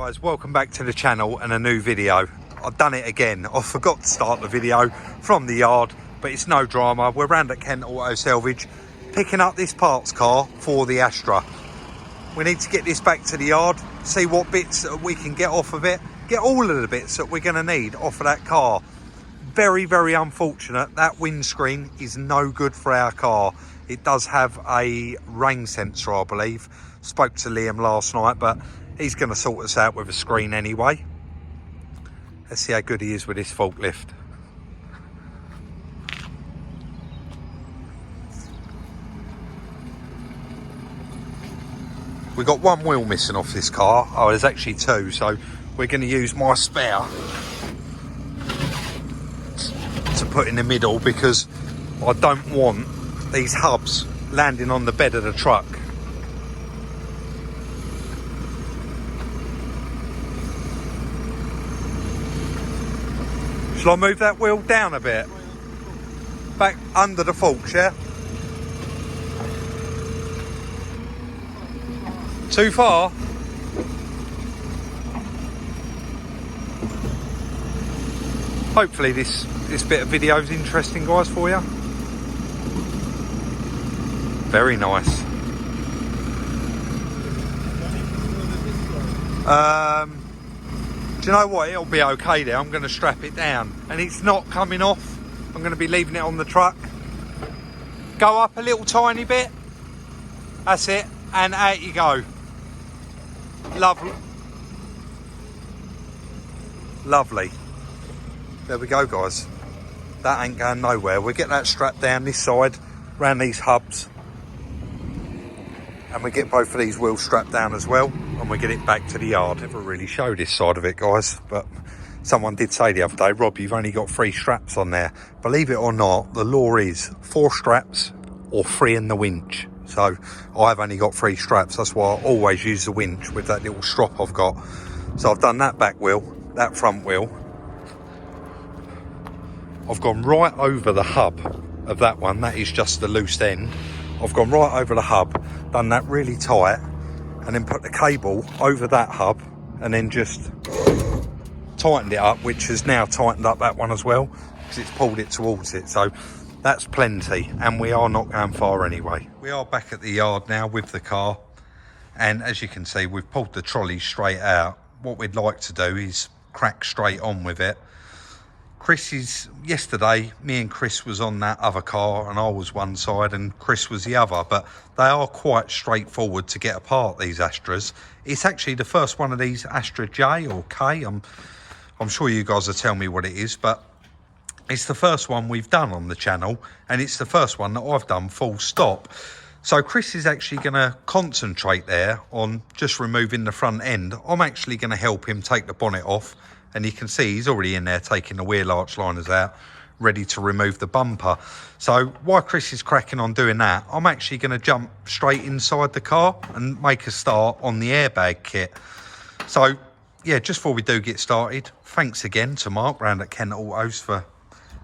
Guys, welcome back to the channel and a new video. I've done it again. I forgot to start the video from the yard, but it's no drama. We're round at Kent Auto Salvage picking up this parts car for the Astra. We need to get this back to the yard, see what bits we can get off of it, get all of the bits that we're going to need off of that car. Very, very unfortunate. That windscreen is no good for our car. It does have a rain sensor, I believe. Spoke to Liam last night, but he's going to sort us out with a screen anyway. Let's see how good he is with this forklift. We got one wheel missing off this car. Oh, there's actually two, so we're going to use my spare to put in the middle because I don't want these hubs landing on the bed of the truck. Shall I move that wheel down a bit? Back under the forks, yeah? Too far? Hopefully this bit of video is interesting, guys, for you. Very nice. Do you know what? It'll be okay there. I'm going to strap it down. And it's not coming off. I'm going to be leaving it on the truck. Go up a little tiny bit. That's it. And out you go. Lovely. Lovely. There we go, guys. That ain't going nowhere. We'll get that strapped down this side, around these hubs. And we get both of these wheels strapped down as well, and we get it back to the yard. Never really show this side of it, guys, but someone did say the other day, Rob, you've only got 3 straps on there. Believe it or not, the law is 4 straps or 3 in the winch. So I've only got 3 straps. That's why I always use the winch with that little strop I've got. So I've done that back wheel, that front wheel. I've gone right over the hub of that one. That is just the loose end. I've gone right over the hub, done that really tight, and then put the cable over that hub and then just tightened it up, which has now tightened up that one as well because it's pulled it towards it. So that's plenty, and we are not going far anyway. We are back at the yard now with the car, and as you can see, we've pulled the trolley straight out. What we'd like to do is crack straight on with it. Yesterday, me and Chris was on that other car and I was one side and Chris was the other, but they are quite straightforward to get apart, these Astras. It's actually the first one of these Astra J or K. I'm sure you guys will tell me what it is, but it's the first one we've done on the channel and it's the first one that I've done full stop. So Chris is actually going to concentrate there on just removing the front end. I'm actually going to help him take the bonnet off. And you can see he's already in there taking the wheel arch liners out, ready to remove the bumper. So while Chris is cracking on doing that, I'm actually going to jump straight inside the car and make a start on the airbag kit. So yeah, just before we do get started, thanks again to Mark round at Kent Autos for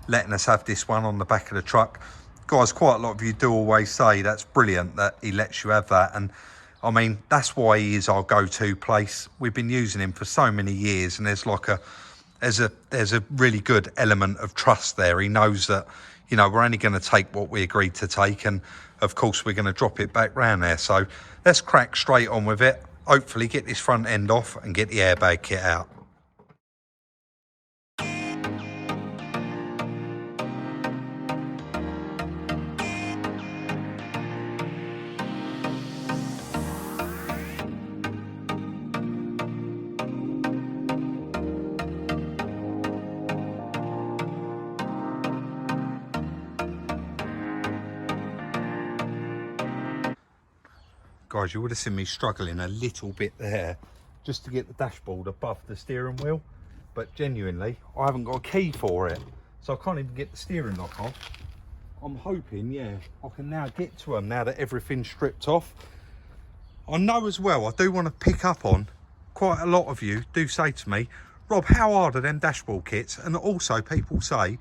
letting us have this one on the back of the truck. Guys, quite a lot of you do always say that's brilliant that he lets you have that, and I mean, that's why he is our go-to place. We've been using him for so many years, and there's a really good element of trust there. He knows that, you know, we're only going to take what we agreed to take, and of course we're going to drop it back round there. So let's crack straight on with it. Hopefully get this front end off and get the airbag kit out. Guys, you would have seen me struggling a little bit there just to get the dashboard above the steering wheel, but genuinely I haven't got a key for it, so I can't even get the steering lock off. I'm hoping, yeah, I can now get to them now that everything's stripped off. I know as well, I do want to pick up on, quite a lot of you do say to me, Rob, how hard are them dashboard kits? And also people say,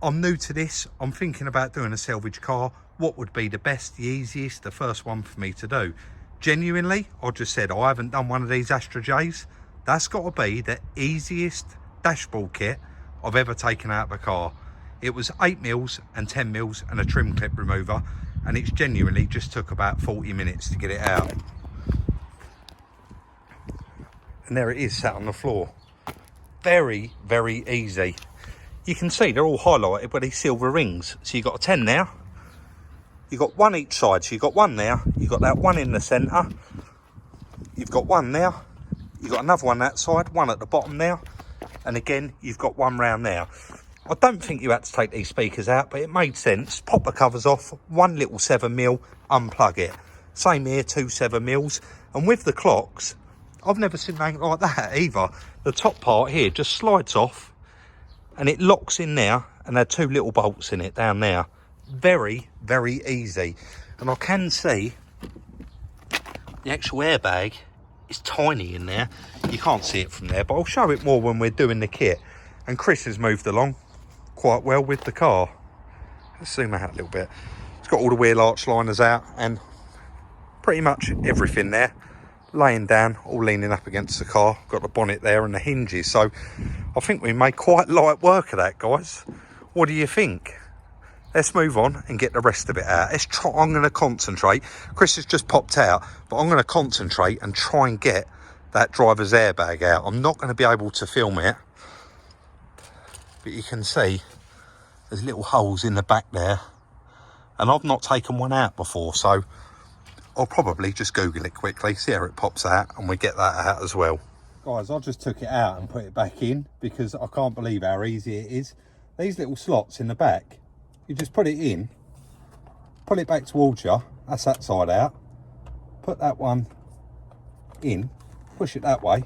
I'm new to this, I'm thinking about doing a salvage car. What would be the best, the easiest, the first one for me to do? Genuinely, I just said I haven't done one of these Astra J's, That's got to be the easiest dashboard kit I've ever taken out of a car. It was 8 mils and 10 mils and a trim clip remover, and it's genuinely just took about 40 minutes to get it out. And there it is, sat on the floor. Very, very easy. You can see they're all highlighted with these silver rings. So you've got a 10 there. You've got one each side. So you've got one there. You've got that one in the centre. You've got one there. You've got another one that side, one at the bottom there. And again, you've got one round there. I don't think you had to take these speakers out, but it made sense. Pop the covers off, one little 7mm, unplug it. Same here, 2 7mm. And with the clocks, I've never seen anything like that either. The top part here just slides off and it locks in there, and there are 2 little bolts in it down there. Very, very easy. And I can see the actual airbag is tiny in there. You can't see it from there, but I'll show it more when we're doing the kit. And Chris has moved along quite well with the car. Let's zoom out a little bit. It's got all the wheel arch liners out and pretty much everything there. Laying down, all leaning up against the car. Got the bonnet there and the hinges. So I think we made quite light work of that, guys. What do you think? Let's move on and get the rest of it out. Let's try. I'm going to concentrate. Chris has just popped out, but I'm going to concentrate and try and get that driver's airbag out. I'm not going to be able to film it, but you can see there's little holes in the back there, and I've not taken one out before, so I'll probably just Google it quickly, see how it pops out, and we get that out as well. Guys, I just took it out and put it back in because I can't believe how easy it is. These little slots in the back, you just put it in, pull it back towards you, that's that side out, put that one in, push it that way,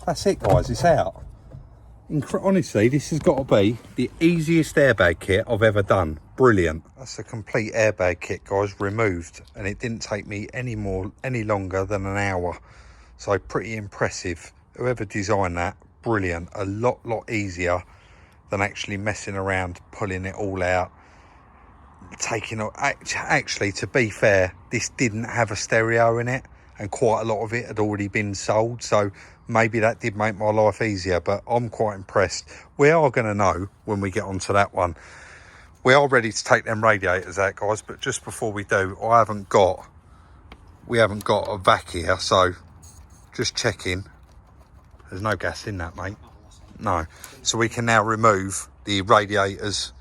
that's it guys, it's out. Honestly, this has got to be the easiest airbag kit I've ever done. Brilliant. That's a complete airbag kit, guys, removed, and it didn't take me any longer than an hour. So pretty impressive. Whoever designed that, brilliant. A lot easier than actually messing around, pulling it all out. Actually, to be fair, this didn't have a stereo in it, and quite a lot of it had already been sold, so maybe that did make my life easier, but I'm quite impressed. We are going to know when we get onto that one. We are ready to take them radiators out, guys, but just before we do, we haven't got a vac here, so just checking. There's no gas in that, mate. No. So we can now remove the radiators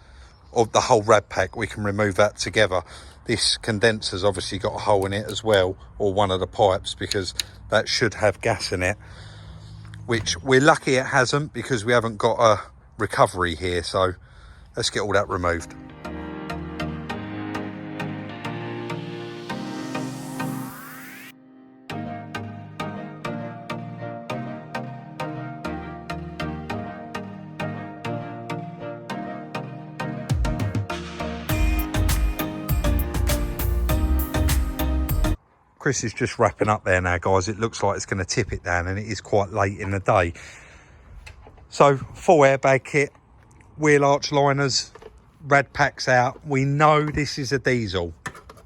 of the whole rad pack. We can remove that together. This condenser's obviously got a hole in it as well, or one of the pipes, because that should have gas in it, which we're lucky it hasn't because we haven't got a recovery here. So let's get all that removed. Chris is just wrapping up there now, guys. It looks like it's going to tip it down, and it is quite late in the day. So full airbag kit, wheel arch liners, rad packs out. We know this is a diesel.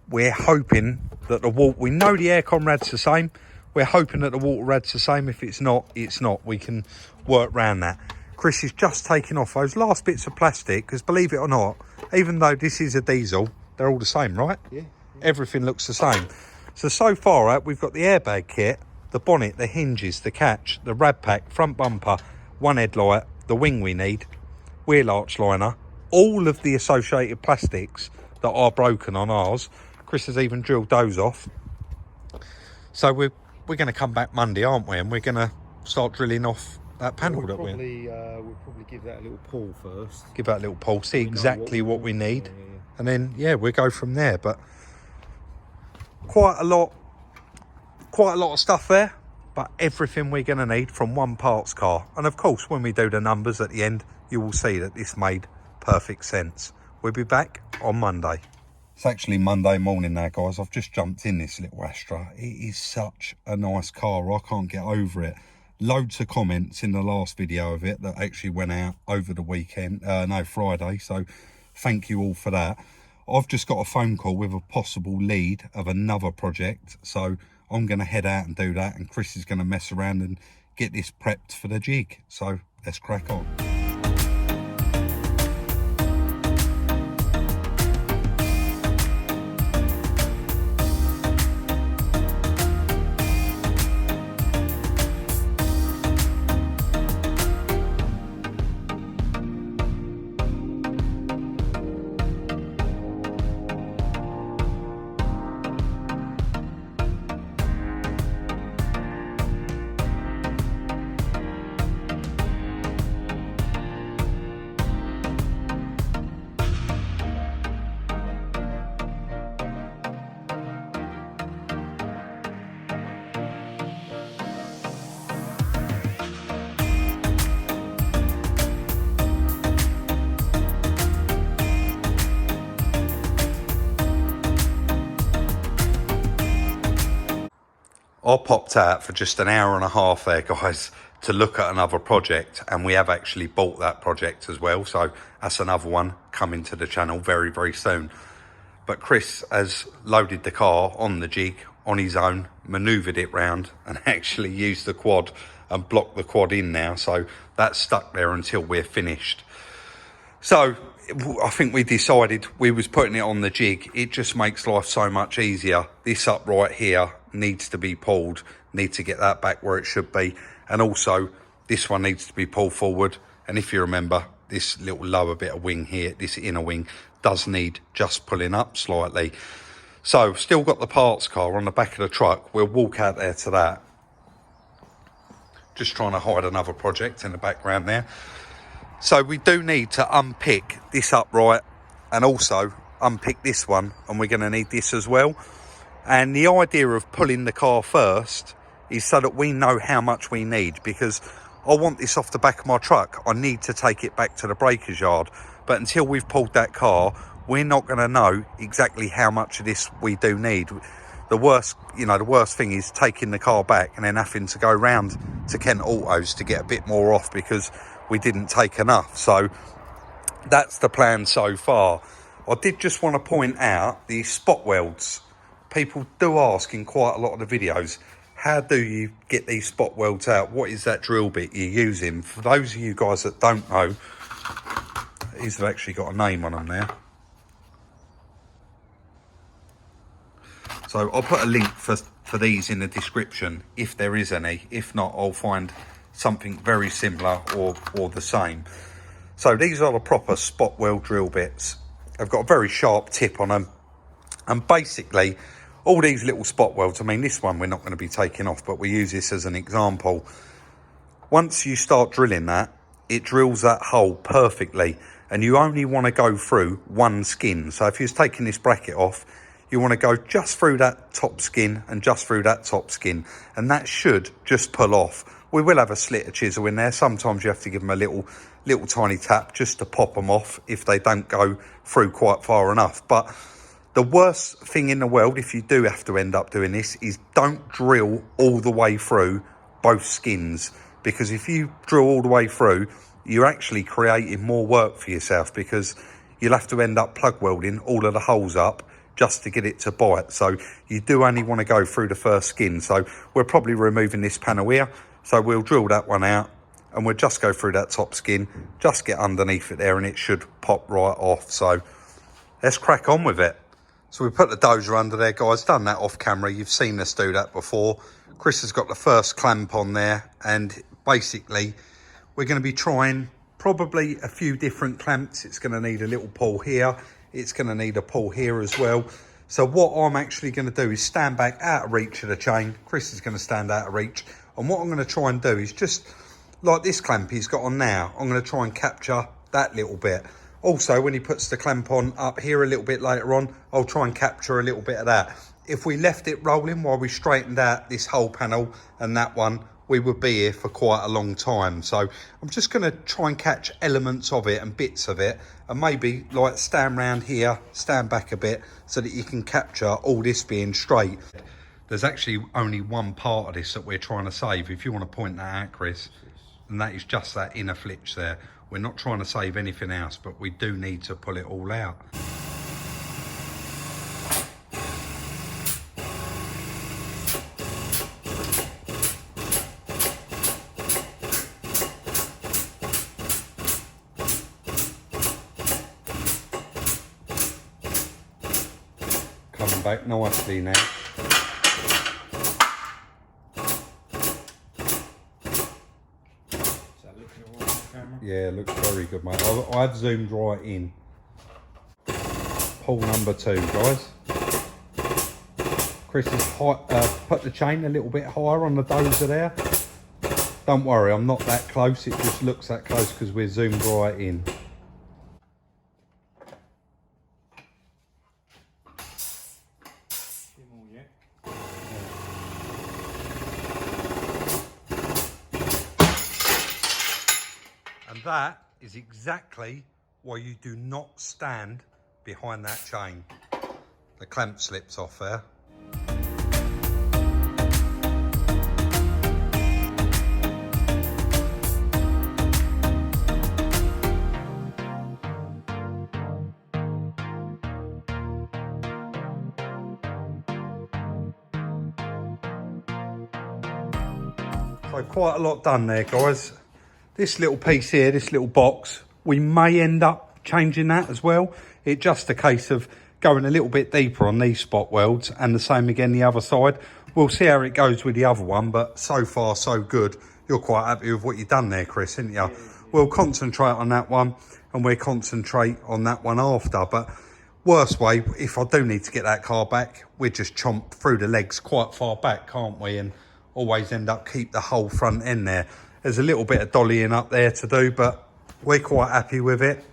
We're hoping that we know the aircon rad's the same. We're hoping that the water rad's the same. If it's not, it's not. We can work around that. Chris is just taking off those last bits of plastic, because believe it or not, even though this is a diesel, they're all the same, right? Yeah. Everything looks the same. So far out, we've got the airbag kit, the bonnet, the hinges, the catch, the rad pack, front bumper, one headlight, the wing we need, wheel arch liner, all of the associated plastics that are broken on ours. Chris has even drilled those off. So we're going to come back Monday, aren't we? And we're going to start drilling off that panel that we'll probably give that a little pull first. Give that a little pull, see exactly what we need. Yeah. And then, yeah, we'll go from there. But quite a lot of stuff there, but everything we're going to need from one parts car. And of course, when we do the numbers at the end, you will see that this made perfect sense. We'll be back on Monday. It's actually Monday morning now, guys. I've just jumped in this little Astra. It is such a nice car. I can't get over it. Loads of comments in the last video of it that actually went out over the weekend, Friday. So thank you all for that. I've just got a phone call with a possible lead of another project, so I'm going to head out and do that, and Chris is going to mess around and get this prepped for the jig. So let's crack on. I popped out for just an hour and a half there, guys, to look at another project, and we have actually bought that project as well, so that's another one coming to the channel very, very soon. But Chris has loaded the car on the jig on his own, manoeuvred it round, and actually used the quad and blocked the quad in now, so that's stuck there until we're finished. So I think we decided we was putting it on the jig. It just makes life so much easier. This upright here needs to be pulled, need to get that back where it should be, and also this one needs to be pulled forward. And if you remember, this little lower bit of wing here, this inner wing, does need just pulling up slightly. So still got the parts car on the back of the truck. We'll walk out there to that. Just trying to hide another project in the background there. So we do need to unpick this upright and also unpick this one, and we're going to need this as well. And the idea of pulling the car first is so that we know how much we need, because I want this off the back of my truck. I need to take it back to the breakers yard. But until we've pulled that car, we're not going to know exactly how much of this we do need. The worst thing is taking the car back and then having to go round to Kent Autos to get a bit more off because we didn't take enough. So that's the plan so far. I did just want to point out the spot welds. People do ask in quite a lot of the videos, how do you get these spot welds out? What is that drill bit you're using? For those of you guys that don't know, these have actually got a name on them now. So I'll put a link for these in the description if there is any. If not, I'll find something very similar or the same. So these are the proper spot weld drill bits. They've got a very sharp tip on them. And basically, all these little spot welds, I mean, this one we're not going to be taking off, but we use this as an example. Once you start drilling that, it drills that hole perfectly, and you only want to go through one skin. So if you're taking this bracket off, you want to go just through that top skin and just through that top skin, and that should just pull off. We will have a slitter chisel in there. Sometimes you have to give them a little tiny tap just to pop them off if they don't go through quite far enough. But the worst thing in the world, if you do have to end up doing this, is don't drill all the way through both skins. Because if you drill all the way through, you're actually creating more work for yourself, because you'll have to end up plug welding all of the holes up just to get it to bite. So you do only want to go through the first skin. So we're probably removing this panel here. So we'll drill that one out and we'll just go through that top skin, just get underneath it there, and it should pop right off. So let's crack on with it. So we put the dozer under there, guys. Done that off camera. You've seen us do that before. Chris has got the first clamp on there, and basically we're going to be trying probably a few different clamps. It's going to need a little pull here. It's going to need a pull here as well. So what I'm actually going to do is stand back out of reach of the chain. Chris is going to stand out of reach. And what I'm going to try and do is just like this clamp he's got on now, I'm going to try and capture that little bit. Also, when he puts the clamp on up here a little bit later on, I'll try and capture a little bit of that. If we left it rolling while we straightened out this whole panel and that one, we would be here for quite a long time. So I'm just going to try and catch elements of it and bits of it, and maybe like stand round here, stand back a bit so that you can capture all this being straight. There's actually only one part of this that we're trying to save, if you want to point that out, Chris, and that is just that inner flitch there. We're not trying to save anything else, but we do need to pull it all out. coming back nicely now. Yeah, it looks very good, mate. I've zoomed right in. Pull number 2, guys. Chris has put the chain a little bit higher on the dozer there. Don't worry, I'm not that close. It just looks that close because we're zoomed right in. And that is exactly why you do not stand behind that chain. The clamp slips off there. So quite a lot done there, guys. This little piece here, this little box, we may end up changing that as well. It's just a case of going a little bit deeper on these spot welds, and the same again the other side. We'll see how it goes with the other one, but so far so good. You're quite happy with what you've done there, Chris, aren't you? Yeah. We'll concentrate on that one, and we'll concentrate on that one after. But worst way, if I do need to get that car back, we just chomp through the legs quite far back, can't we? And always end up keep the whole front end there. There's a little bit of dollying up there to do, but we're quite happy with it.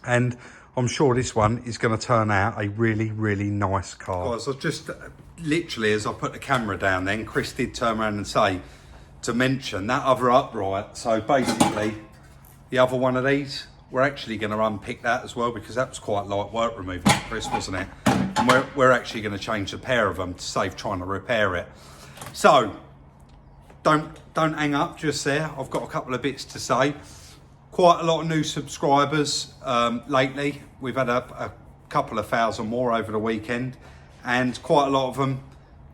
And I'm sure this one is going to turn out a really, really nice car. Guys, I just literally, as I put the camera down then, Chris did turn around and say to mention that other upright. So basically, the other one of these, we're actually going to unpick that as well, because that was quite light work removing it, Chris, wasn't it? And we're actually going to change the pair of them to save trying to repair it. So don't hang up just there. I've got a couple of bits to say. Quite a lot of new subscribers lately. We've had a couple of thousand more over the weekend, and quite a lot of them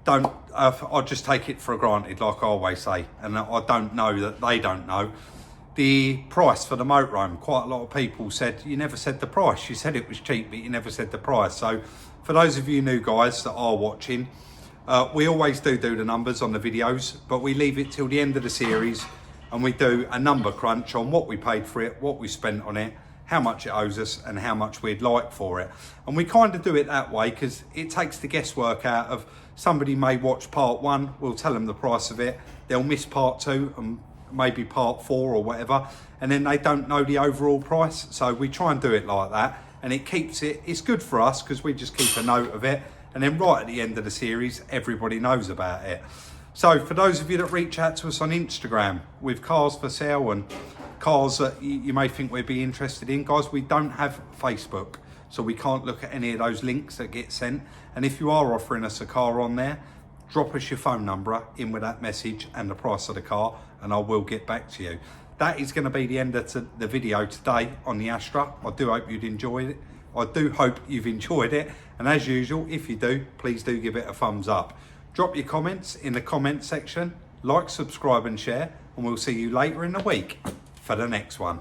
don't. I just take it for granted, like I always say, and I don't know that they don't know the price for the motorhome. Quite a lot of people said, you never said the price. You said it was cheap, but you never said the price. So for those of you new guys that are watching, we always do the numbers on the videos, but we leave it till the end of the series and we do a number crunch on what we paid for it, what we spent on it, how much it owes us, and how much we'd like for it. And we kind of do it that way because it takes the guesswork out of somebody may watch part 1, we'll tell them the price of it, they'll miss part 2 and maybe part 4 or whatever, and then they don't know the overall price. So we try and do it like that, and it keeps it, it's good for us because we just keep a note of it. And then right at the end of the series, everybody knows about it. So for those of you that reach out to us on Instagram with cars for sale and cars that you may think we'd be interested in, guys, we don't have Facebook, so we can't look at any of those links that get sent. And if you are offering us a car on there, drop us your phone number in with that message and the price of the car, and I will get back to you. That is going to be the end of the video today on the Astra. I do hope you'd enjoy it. I do hope you've enjoyed it, and as usual, if you do, please do give it a thumbs up. Drop your comments in the comment section, like, subscribe and share, and we'll see you later in the week for the next one.